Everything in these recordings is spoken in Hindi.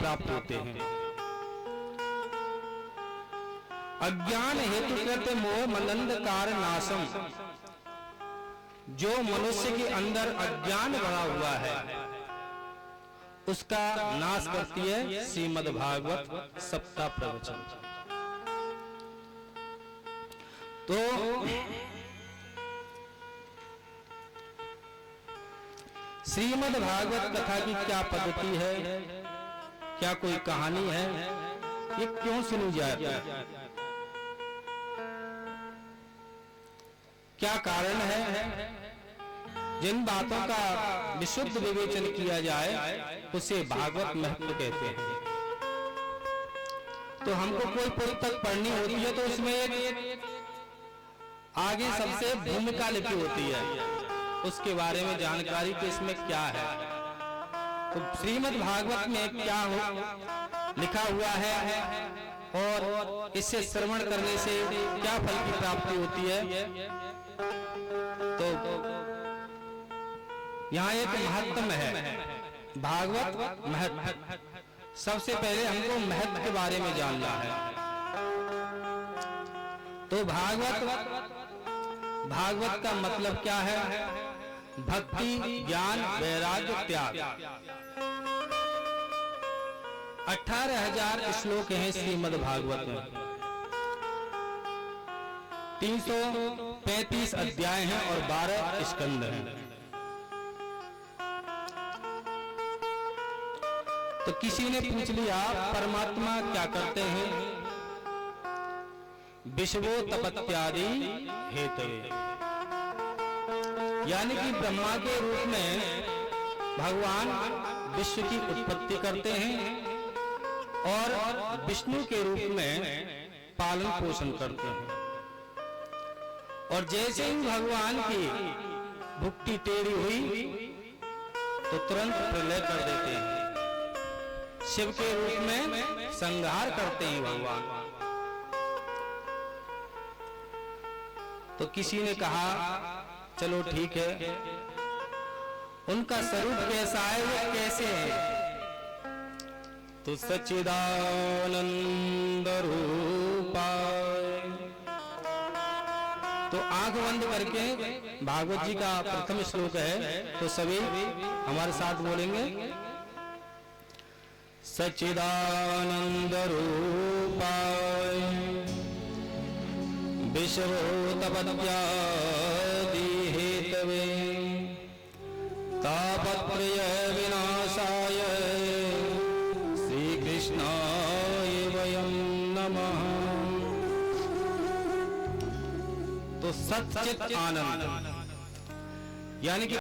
प्राप्त होते हैं। अज्ञान हेतु कृत मोह मलंधकार नाशम, जो मनुष्य के अंदर अज्ञान भरा हुआ है उसका नाश करती है श्रीमद् भागवत सप्ताह प्रवचन। तो श्रीमद् भागवत कथा की क्या पद्धति है, क्या कोई कहानी है, ये क्यों सुनी जाती है, क्या कारण है? जिन बातों का विशुद्ध विवेचन किया जाए उसे भागवत महत्व कहते हैं। तो हमको कोई पुस्तक पढ़नी होती है तो उसमें एक आगे सबसे भूमिका लिखी होती है, उसके बारे में जानकारी कि इसमें क्या है। तो श्रीमद् भागवत में क्या लिखा हुआ है और इससे श्रवण करने से क्या फल की प्राप्ति होती है, तो यहाँ एक महत्व है, भागवत महत्व। सबसे पहले हमको महत्व के बारे में जानना है। तो भागवत का मतलब क्या है? भक्ति, ज्ञान, वैराग्य, त्याग। 18,000 श्लोक हैं श्रीमद् भागवत में, 335 अध्याय हैं और 12 स्कंद हैं। तो किसी ने पूछ लिया परमात्मा क्या करते हैं? विश्वो तपत्यादि हेतवे, यानी कि ब्रह्मा के रूप में भगवान विश्व की उत्पत्ति करते हैं और विष्णु के रूप में पालन पोषण करते हैं। और जैसे ही भगवान की भुक्ति टेढ़ी हुई तो तुरंत प्रलय कर देते हैं, शिव के रूप में संहार करते हैं भगवान। तो किसी ने कहा चलो ठीक है, उनका स्वरूप कैसा है, वो कैसे है? तो सच्चिदानंद रूपाय। तो आंख बंद करके भागवत जी का प्रथम श्लोक है, तो सभी हमारे साथ बोलेंगे, सच्चिदानंद रूपाय विश्वोत्पत्त्यादि हेतवे तापत्रय विनाशाय श्री कृष्णाय वयं नमः। तो सच्चित आनंद यानी कि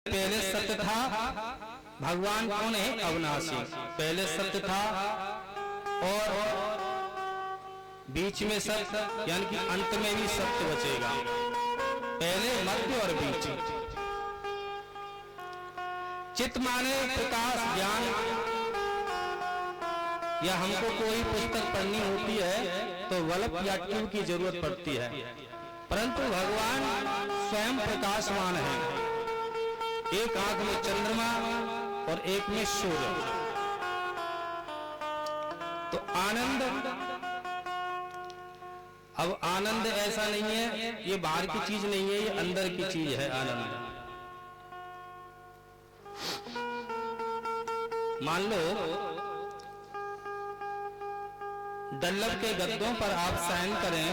पहले सत्य था, भगवान कौन है? अविनाशी। पहले सत्य था और बीच में सत्य, यानी कि अंत में भी सत्य बचेगा। पहले, मध्य और बीच। चित्त माने प्रकाश, ज्ञान। या हमको कोई पुस्तक पढ़नी होती है तो बल्ब या ट्यूब की जरूरत पड़ती है, परंतु भगवान स्वयं प्रकाशवान है। एक आंख में चंद्रमा और एक में सूर्य। तो आनंद, अब आनंद ऐसा नहीं है, ये बाहर की चीज नहीं है, ये अंदर की चीज है आनंद। मान लो डल्लभ के गद्दों पर आप शयन करें,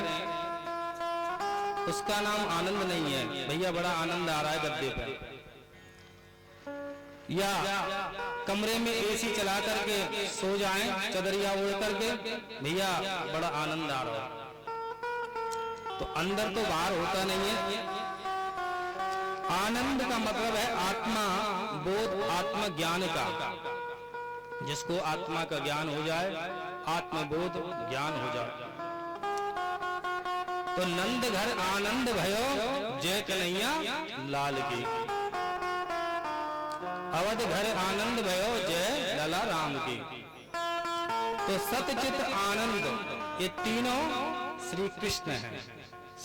उसका नाम आनंद नहीं है। भैया बड़ा आनंद आ रहा है गद्दे पर। या कमरे में एसी चला करके सो जाएं, चदरिया ओढ़ करके, भैया बड़ा आनंद आ रहा है। तो अंदर तो बाहर होता नहीं है। आनंद का मतलब है आत्मा बोध, आत्मा ज्ञान का। जिसको आत्मा का ज्ञान हो जाए, आत्मबोध ज्ञान हो जाए। तो नंद घर आनंद भयो जय कन्हैया लाल की, अवध घर आनंद भयो जय लला राम की। तो सतचित आनंद ये तीनों श्री कृष्ण हैं,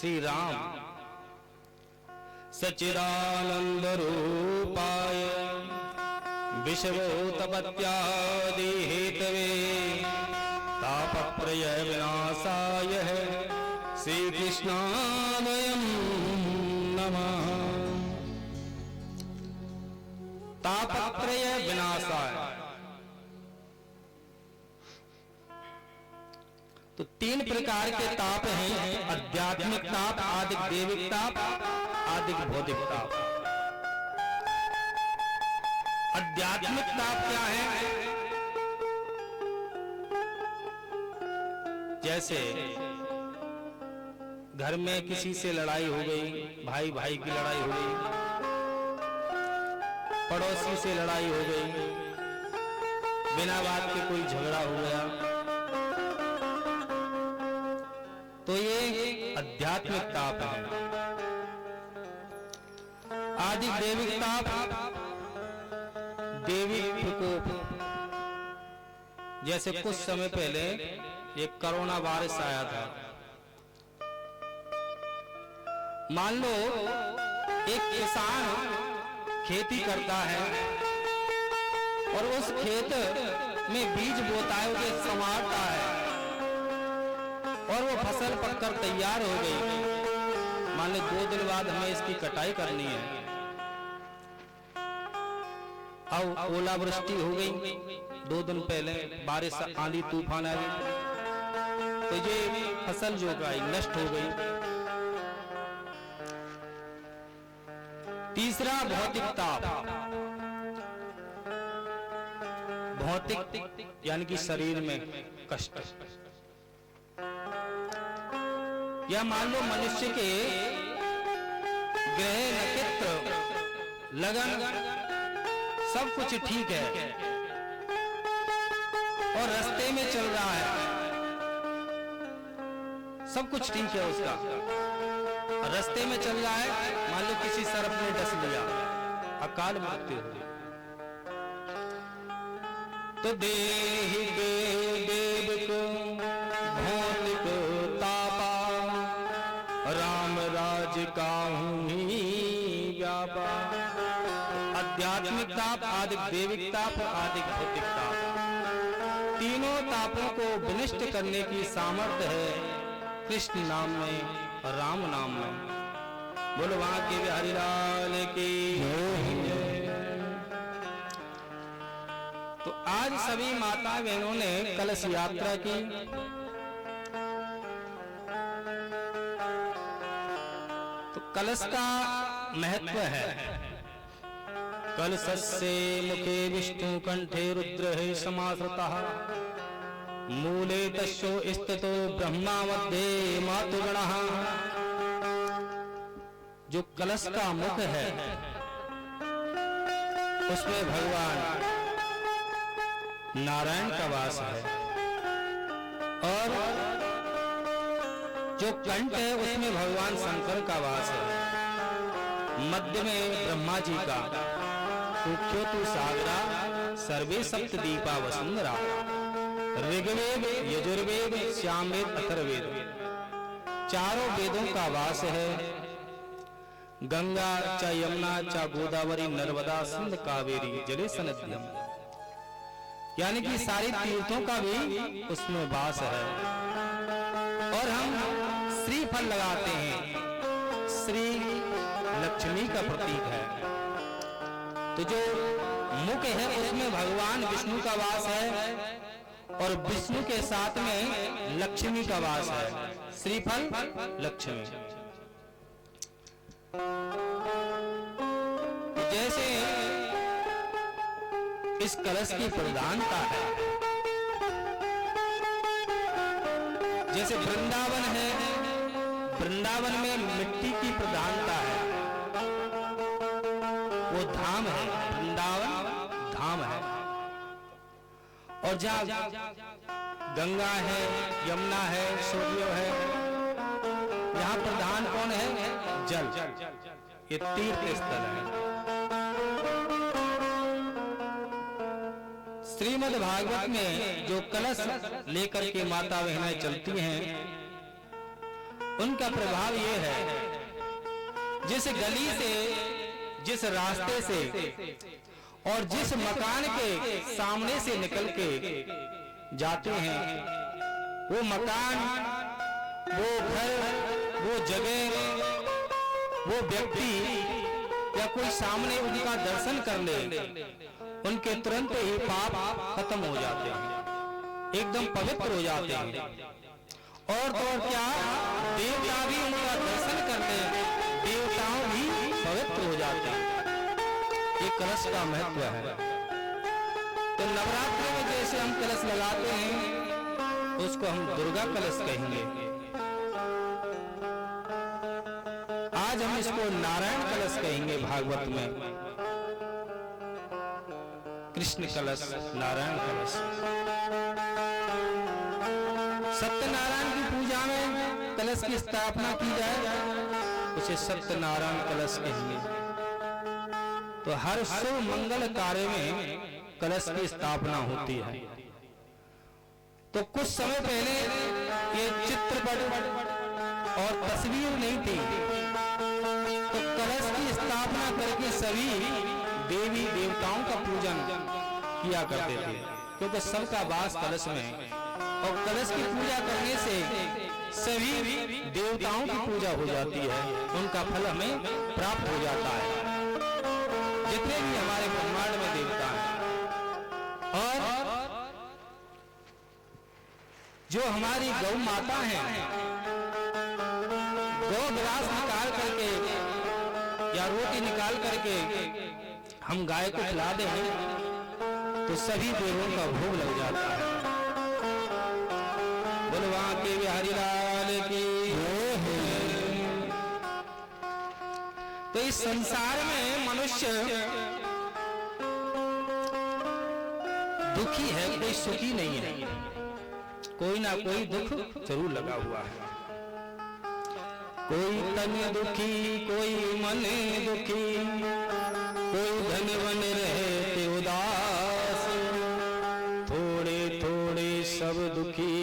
श्री राम। सच्चिदानंद रूपाय विश्वोत्पत्त्यादि हेतवे तापत्रय विनाशाय श्री कृष्णाय नमः। तापत्रय विनाशाय, तो तीन प्रकार के ताप हैं, आध्यात्मिक ताप, आदिक देविक ताप, आदिक भौतिक ताप। आध्यात्मिक ताप क्या है? जैसे घर में किसी से लड़ाई हो गई, भाई भाई की लड़ाई हो गई, पड़ोसी से लड़ाई हो गई, बिना बात के कोई झगड़ा हो गया, तो ये आध्यात्मिक ताप है। आदिक देविक ताप, देवी प्रकोप। जैसे कुछ समय पहले एक कोरोना वायरस आया था। मान लो एक किसान खेती करता है और उस खेत में बीज बोता है, उसे संवारता है और वो फसल पककर तैयार हो गई। मान लो 2 दिन बाद हमें इसकी कटाई करनी है। अब ओलावृष्टि हो गई 2 दिन पहले, बारिश आंधी तूफान आ गई, तो ये फसल जो गई नष्ट हो गई। तीसरा भौतिक ताप। भौतिक यानी कि शरीर में कष्ट। या मान लो मनुष्य के ग्रह नक्षत्र लगन सब कुछ ठीक है और रास्ते में चल रहा है, सब कुछ ठीक है उसका, रास्ते में चल रहा है, मान लो किसी सर्प ने डस लिया, अकाल मृत्यु हो, तो देहि देव को भौतिक तापा, राम राज काहू ही व्यापा। आध्यात्मिक ताप, आदिक देविक ताप और आदिक भौतिक ताप, तीनों तापों को विनष्ट करने की सामर्थ्य है कृष्ण नाम में, राम नाम में। बोलो वहां के बिहारी लाल की। तो आज सभी माता बहनों ने कलश यात्रा की। तो कलश का महत्व है। कलशस्य मुखे विष्णु कंठे रुद्र है समाश्रितः, मूले तस्यो स्थितो ब्रह्मा मध्ये मातुगणः। जो कलश का मुख है उसमें भगवान नारायण का वास है, और जो कंठ है उसमें भगवान शंकर का वास है। मध्य में ब्रह्मा जी का, उच्चोतु सागरा सर्वे सप्त दीपा वसुंधरा। ऋग्वेद, यजुर्वेद, सामवेद, अथर्ववेद, चारों वेदों का वास है। गंगा च यमुना च गोदावरी नर्मदा सिंध कावेरी जले सन्निध्यम, यानी कि सारी तीर्थों का भी उसमें वास है। और हम श्रीफल लगाते हैं, श्री लक्ष्मी का प्रतीक है। तो जो मुख है उसमें भगवान विष्णु का वास है, और विष्णु के साथ में लक्ष्मी का वास है। श्रीफल लक्ष्मी। जैसे इस कलश की प्रधानता है, जैसे वृंदावन है, वृंदावन में मिट्टी की प्रधानता है, वो धाम है, वृंदावन धाम है। और जहां गंगा है, यमुना है, सरयू है। यहाँ प्रधान कौन है? जल। ये तीर्थ स्थल है। श्रीमद् भागवत में जो कलश लेकर के माता बहनें चलती हैं, उनका प्रभाव ये है, जिस गली से, जिस रास्ते से और जिस मकान के सामने से निकल के जाते हैं, वो मकान, वो घर, वो जगह, वो व्यक्ति या कोई सामने उनका दर्शन कर ले, उनके तुरंत ही पाप खत्म हो जाते हैं, एकदम पवित्र हो जाते हैं। और तो और क्या, देवता भी उनका दर्शन कर ले, देवताओं भी पवित्र हो जाते हैं। ये कलश का महत्व है। तो नवरात्रि में जैसे हम कलश लगाते हैं, उसको हम दुर्गा कलश कहेंगे। आज हम इसको नारायण कलश कहेंगे। भागवत में कृष्ण कलश, नारायण कलश। सत्यनारायण की पूजा में कलश की स्थापना की जाए, उसे सत्यनारायण कलश कहेंगे। तो हर शुभ मंगल कार्य में कलश की स्थापना होती है। तो कुछ समय पहले ये चित्रपट और तस्वीर नहीं थी, तो कलश की स्थापना करके सभी देवी देवताओं का पूजन किया करते थे, क्योंकि सबका वास कलश में है। और कलश की पूजा करने से सभी देवताओं की पूजा हो जाती है, उनका फल हमें प्राप्त हो जाता है, जितने भी हमारे ब्रह्मांड में देवता हैं। और जो हमारी गौ माता है, गौ ग्रास निकाल करके या रोटी निकाल करके हम गाय को खिला दें, तो सभी देवों का भोग लग जाता है। बोलवा के बिहारी लाल की। तो इस संसार में मनुष्य दुखी है, कोई सुखी नहीं है। कोई ना कोई दुख जरूर लगा हुआ है। कोई तन दुखी, कोई मन दुखी, कोई धन बन रहते उदास, थोड़े थोड़े सब दुखी,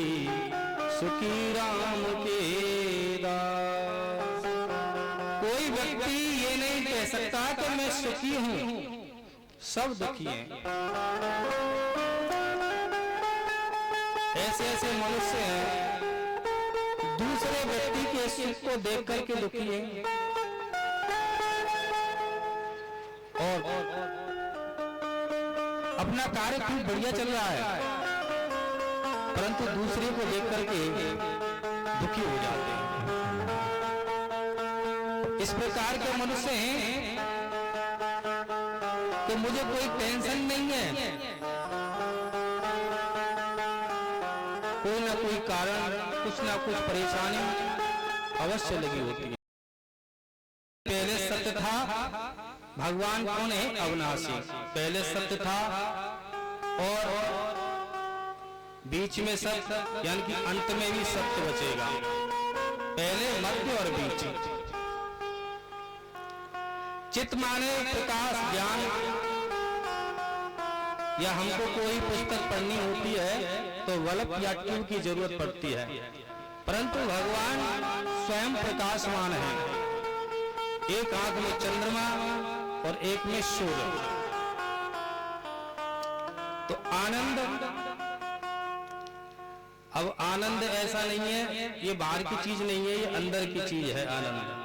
सुखी राम के दास। कोई व्यक्ति ये नहीं कह सकता कि मैं सुखी हूं, सब दुखी हैं। ऐसे ऐसे मनुष्य हैं, दूसरे व्यक्ति के सुख को देख करके दुखी हैं, और अपना कार्य खूब बढ़िया चल रहा है, परंतु दूसरे को देख करके दुखी हो जाते हैं। इस प्रकार के मनुष्य हैं कि मुझे कोई टेंशन नहीं है, कोई ना कोई कारण, कुछ ना कुछ परेशानी अवश्य लगी होती है। पहले सत्य था, भगवान कौन है? अविनाशी। पहले सत्य था और बीच में सत्य, यानी कि अंत में भी सत्य बचेगा। पहले, मध्य और बीच। चित्त माने प्रकाश, ज्ञान। या हमको कोई पुस्तक पढ़नी होती है तो बल्ब या ट्यूब की जरूरत पड़ती है, परंतु भगवान स्वयं प्रकाशमान है। एक आंख में चंद्रमा और एक में सूर्य। तो आनंद, अब आनंद ऐसा नहीं है, ये बाहर की चीज नहीं है, ये अंदर की चीज है आनंद।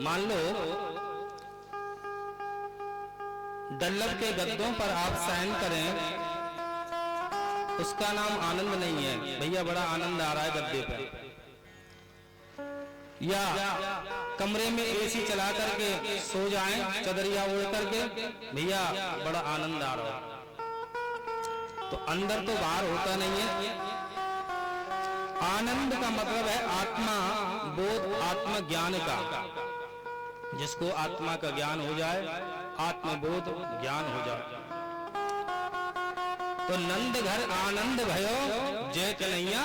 मान लो डल्लब के गद्दों पर आप शयन करें, उसका नाम आनंद नहीं है। भैया बड़ा आनंद आ रहा है गद्दे पर। या कमरे में एसी चला करके सो जाएं, चदरिया ओढ़ करके, भैया बड़ा आनंद आ रहा है। तो अंदर तो बाहर होता नहीं है। आनंद का मतलब है आत्मा बोध, आत्म ज्ञान का। जिसको आत्मा का ज्ञान हो जाए, आत्मबोध ज्ञान हो जाए, तो नंद घर आनंद भयो जय कन्हैया